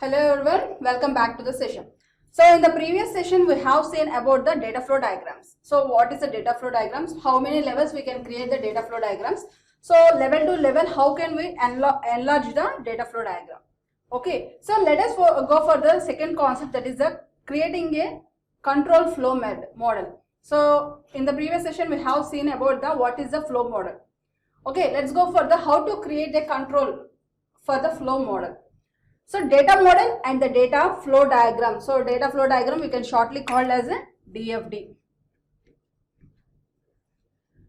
Hello everyone, welcome back to the session. So in the previous session we have seen about the data flow diagrams. So what is the data flow diagrams? How many levels we can create the data flow diagrams? So level to level, how can we enlarge the data flow diagram? Okay, so let us go for the second concept, that is the creating a control flow model. So in the previous session we have seen about the what is the flow model. Okay, let's go for the how to create a control for the flow model. So data model and the data flow diagram. So data flow diagram we can shortly call as a DFD.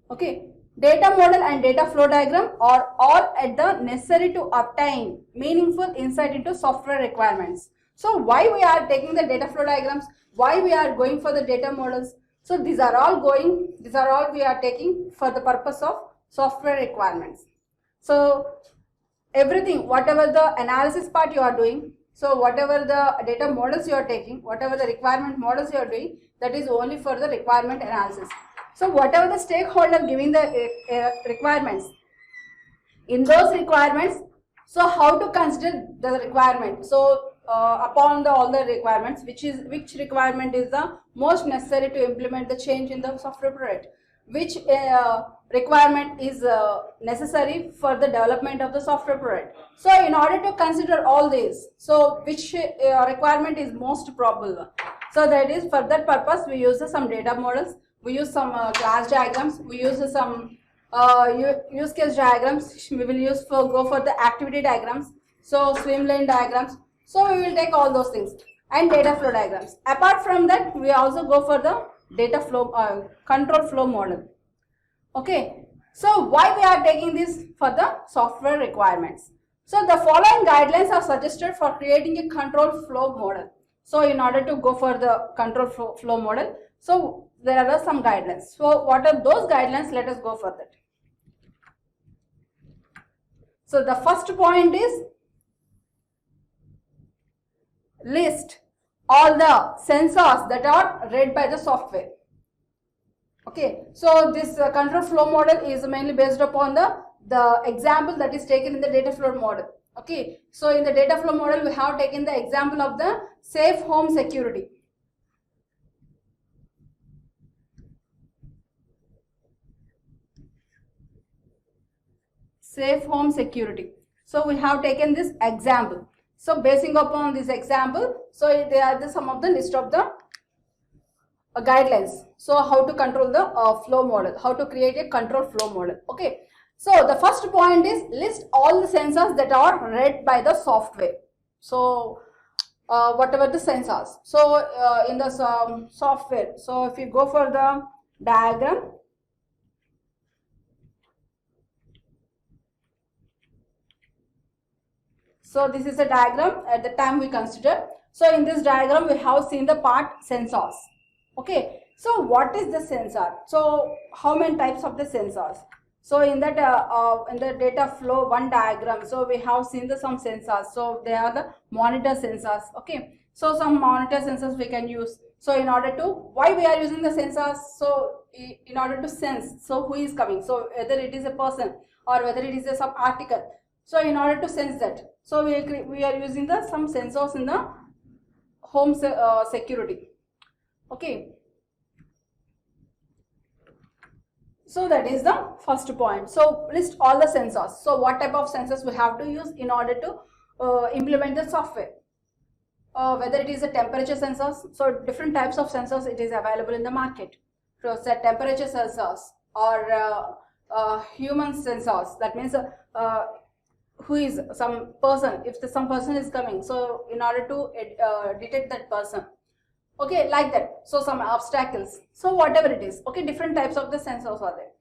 Okay, data model and data flow diagram are all at the necessary to obtain meaningful insight into software requirements. So why we are taking the data flow diagrams? Why we are going for the data models? So these are all we are taking for the purpose of software requirements. So everything, whatever the analysis part you are doing, so whatever the data models you are taking, whatever the requirement models you are doing, that is only for the requirement analysis. So whatever the stakeholder giving the requirements, in those requirements, so how to consider the requirement? So upon all the requirements, which requirement is the most necessary to implement the change in the software product, which requirement is necessary for the development of the software product. So in order to consider all these, so which requirement is most probable, so that is for that purpose we use some data models, we use some class diagrams, we use some use case diagrams, we will use go for the activity diagrams, so swim lane diagrams. So we will take all those things and data flow diagrams. Apart from that, we also go for the data flow control flow model. Okay, so why we are taking this for the software requirements? So the following guidelines are suggested for creating a control flow model. So in order to go for the control flow model, so there are some guidelines. So what are those guidelines? Let us go for that. So the first point is list all the sensors that are read by the software. Okay, so this control flow model is mainly based upon the example that is taken in the data flow model. Okay, so in the data flow model we have taken the example of the safe home security. Safe home security. So we have taken this example. So basing upon this example, so they are some of the list of the guidelines. So how to control the flow model, how to create a control flow model. Okay, so the first point is list all the sensors that are read by the software. So whatever the sensors, so in the software, so if you go for the diagram, so this is a diagram at the time we consider. So in this diagram we have seen the part sensors. Okay, so what is the sensor? So how many types of the sensors? So in that in the data flow one diagram, so we have seen some sensors. So they are the monitor sensors. Okay, so some monitor sensors we can use. So in order to, why we are using the sensors? So in order to sense, so who is coming, so whether it is a person or whether it is some article. So in order to sense that, so we are using some sensors in the home security. Okay, so that is the first point. So list all the sensors. So what type of sensors we have to use in order to implement the software, whether it is a temperature sensors. So different types of sensors it is available in the market. So set temperature sensors or human sensors, that means who is some person, if some person is coming, so in order to detect that person. Okay, like that. So some obstacles, so whatever it is. Okay, different types of the sensors are there.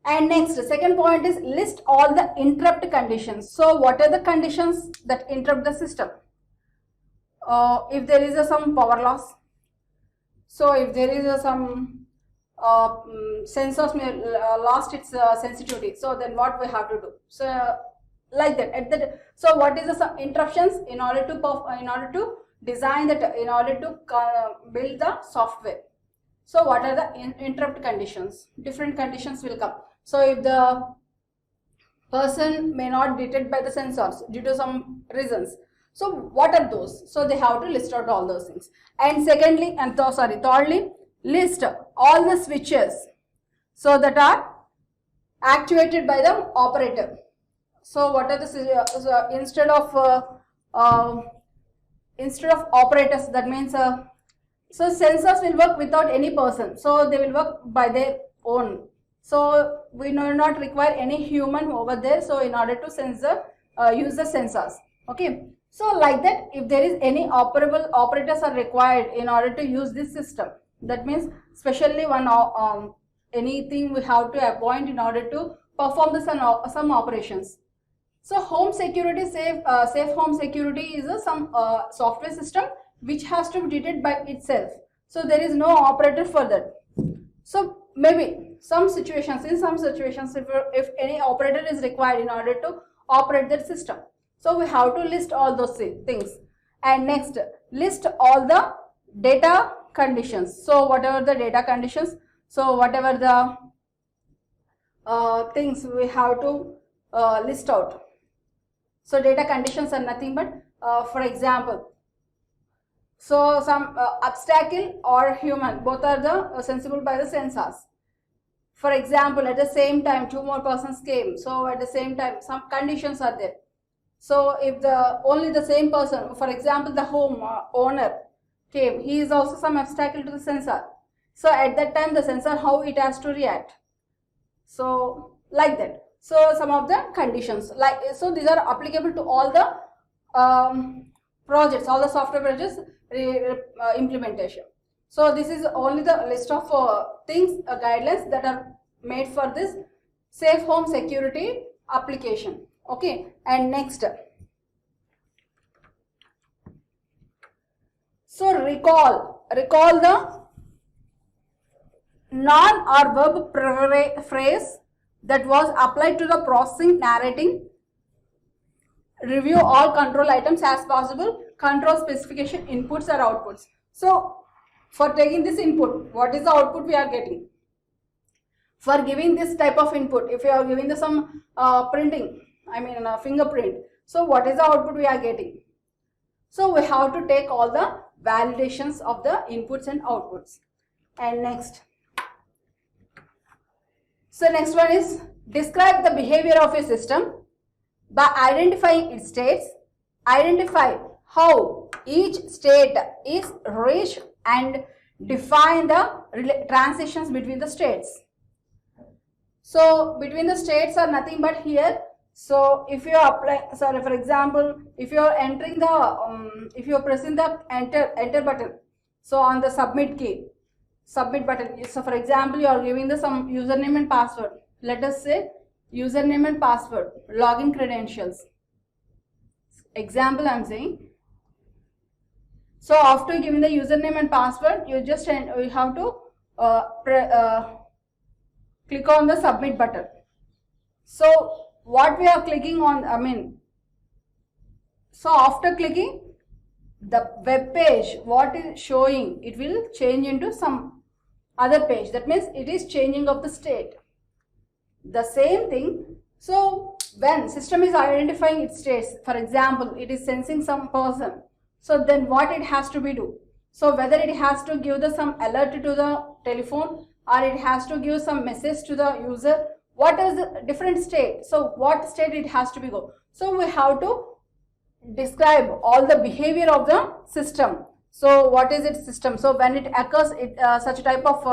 And next, the second point is list all the interrupt conditions. So what are the conditions that interrupt the system? If there is some power loss, so if there is some sensors may lost its sensitivity, so then what we have to do? So like that. So what is the interruptions in order to design that, in order to build the software. So what are the interrupt conditions? Different conditions will come. So if the person may not detect by the sensors due to some reasons, So what are those? So they have to list out all those things. And secondly, and thirdly, list all the switches so that are actuated by the operator. So what are the instead of operators, that means so sensors will work without any person, so they will work by their own. So we do not require any human over there. So in order to use the sensors. Okay. So like that, if there is any operable operators are required in order to use this system, that means specially anything we have to appoint in order to perform some operations. So home security, safe home security is some software system which has to be treated by itself. So there is no operator for that. So maybe in some situations, if any operator is required in order to operate that system. So we have to list all those things. And next, list all the data conditions. So whatever the data conditions, so whatever the things we have to list out. So data conditions are nothing but, for example, so some obstacle or human, both are the sensible by the sensors. For example, at the same time 2 more persons came, so at the same time some conditions are there. So if only the same person, for example the home owner came, he is also some obstacle to the sensor. So at that time the sensor, how it has to react. So like that. So some of the conditions, like, so these are applicable to all the projects, all the software projects implementation. So this is only the list of things, guidelines that are made for this safe home security application. Okay. And next, so recall the noun or verb phrase that was applied to the processing, narrating, review all control items as possible, control specification, inputs or outputs. So for taking this input, what is the output we are getting? For giving this type of input, if you are giving some printing, I mean fingerprint, so what is the output we are getting? So we have to take all the validations of the inputs and outputs. And next, so next one is describe the behavior of a system by identifying its states. Identify how each state is reached and define the transitions between the states. So between the states are nothing but here. So if you apply, sorry, for example, if you are entering the, if you are pressing the enter button, so on the submit button. So for example, you are giving some username and password. Let us say username and password, login credentials. Example I am saying. So after giving the username and password, you just you have to click on the submit button. So what we are clicking on, so after clicking, the web page, what is showing, it will change into some other page. That means it is changing of the state. The same thing. So when system is identifying its states, for example, it is sensing some person. So then what it has to be do? So whether it has to give some alert to the telephone or it has to give some message to the user, what is the different state? So what state it has to be go? So we have to describe all the behavior of the system. So what is its system? So when it occurs, such type of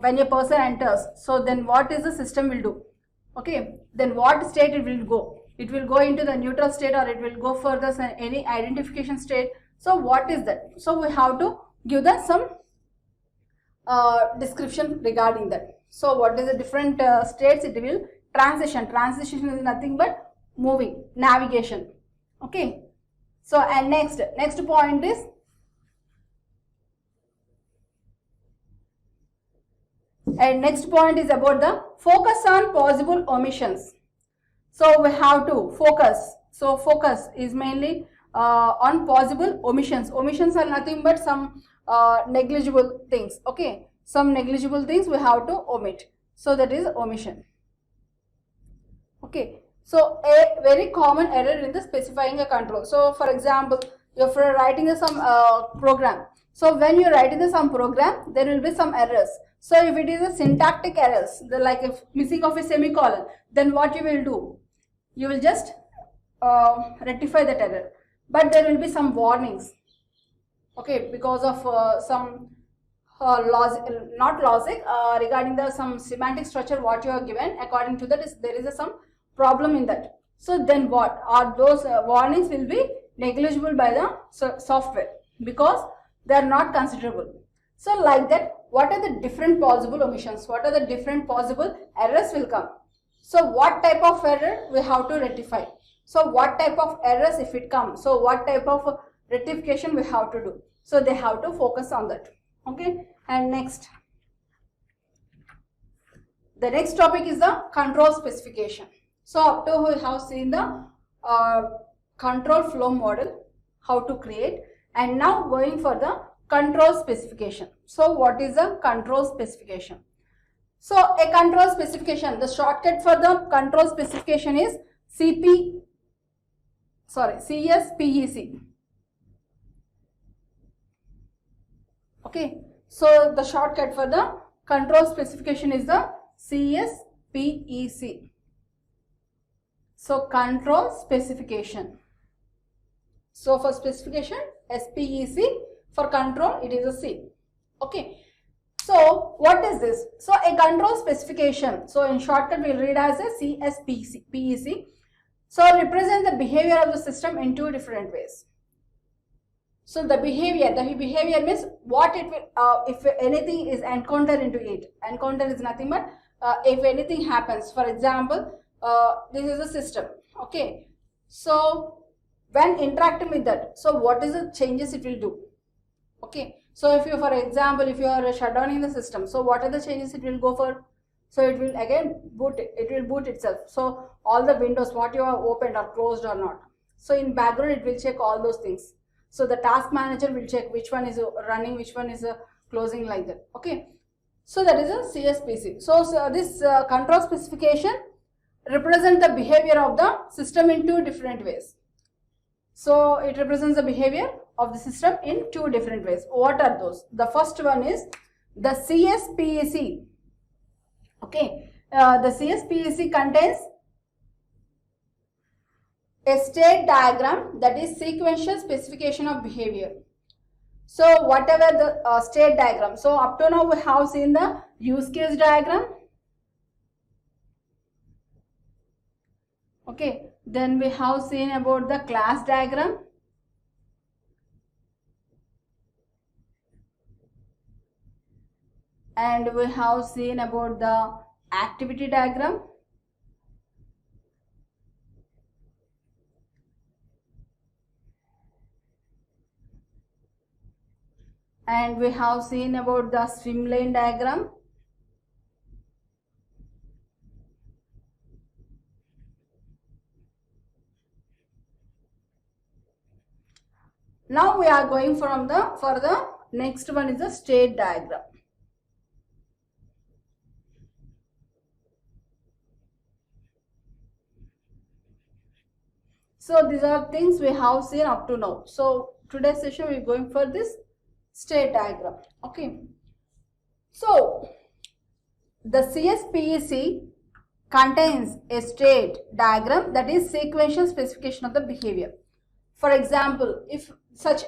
when a person enters, so then what is the system will do? Okay, then what state it will go? It will go into the neutral state or it will go further any identification state. So what is that? So we have to give some description regarding that. So what is the different states? It will transition. Transition is nothing but moving, navigation. Okay. So and next point is about the focus on possible omissions. So we have to focus. So focus is mainly on possible omissions. Omissions are nothing but some negligible things. Okay, some negligible things we have to omit. So that is omission. Okay, So a very common error in the specifying a control. So for example, if you're writing some program, so when you're writing some program, there will be some errors. So if it is a syntactic errors, like if missing of a semicolon, then what you will do? You will just rectify that error. But there will be some warnings, okay, because of some logic regarding the some semantic structure what you are given. According to that, there is some problem in that. So then what are those warnings will be negligible by the software because they are not considerable. So like that, what are the different possible omissions, what are the different possible errors will come. So what type of error we have to rectify, so what type of errors if it comes, so what type of rectification we have to do. So they have to focus on that. Okay, and next, the next topic is the control specification. So up to we have seen the control flow model, how to create, and now going for the control specification. So what is the control specification? So a control specification, the shortcut for the control specification is CSPEC. Okay, so the shortcut for the control specification is the CSPEC. So control specification. So for specification SPEC, for control it is a C. Okay. So what is this? So a control specification. So in shortcut we will read as a CSPEC. So represent the behavior of the system in two different ways. So the behavior means what it will, if anything is encountered into it. Encounter is nothing but if anything happens. For example, this is a system. Okay. So when interacting with that, so what is the changes it will do? Okay. So if you, for example, if you are shutdowning the system, so what are the changes it will go for? So it will again boot, it will boot itself. So all the windows what you have opened are closed or not. So in background it will check all those things. So the task manager will check which one is running, which one is closing, like that. Okay. So that is a CSPC. So this control specification represents the behavior of the system in two different ways. So it represents the behavior of the system in two different ways. What are those? The first one is the CSPEC. Okay. The CSPEC contains a state diagram, that is sequential specification of behavior. So whatever the state diagram. So up to now we have seen the use case diagram. Okay. Then we have seen about the class diagram. And we have seen about the activity diagram. And we have seen about the swim lane diagram. Now we are going for the next one is the state diagram. So these are things we have seen up to now. So today's session we are going for this state diagram. Okay. So the CSPEC contains a state diagram, that is sequential specification of the behavior. For example, if such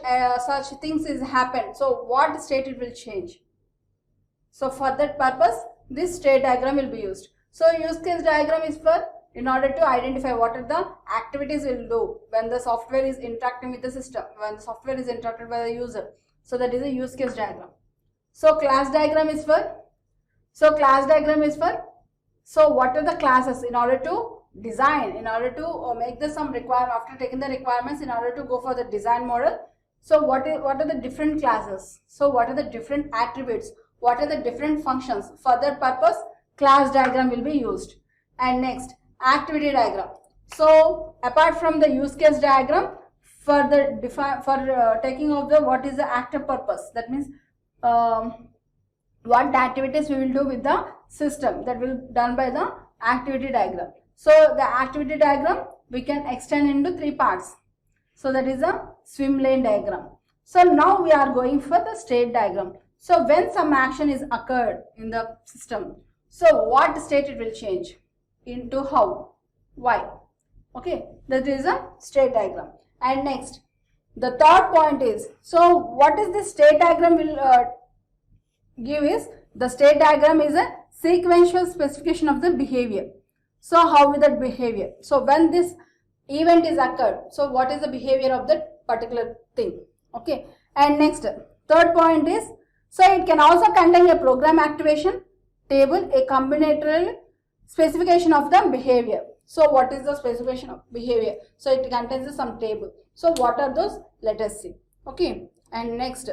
things is happen, so what state it will change? So for that purpose, this state diagram will be used. So use case diagram is for in order to identify what are the activities will do when the software is interacting with the system, when the software is interacted by the user. So that is a use case diagram. So class diagram is for, so what are the classes in order to design, in order to make the some requirement, after taking the requirements in order to go for the design model. So what are the different classes? So what are the different attributes? What are the different functions? For that purpose, class diagram will be used. And next, activity diagram. So apart from the use case diagram, for the taking of the what is the active purpose, that means what activities we will do with the system, that will done by the activity diagram. So the activity diagram we can extend into 3 parts. So that is a swim lane diagram. So now we are going for the state diagram. So when some action is occurred in the system, so what state it will change into how, why. Okay, that is a state diagram. And next, the third point is, so what is the state diagram will give is, the state diagram is a sequential specification of the behavior. So how will that behavior? So when this event is occurred, so what is the behavior of that particular thing? Okay, and next, third point is, so it can also contain a program activation table, a combinatorial specification of the behavior. So what is the specification of behavior? So it contains some table. So what are those? Let us see. Okay, and next,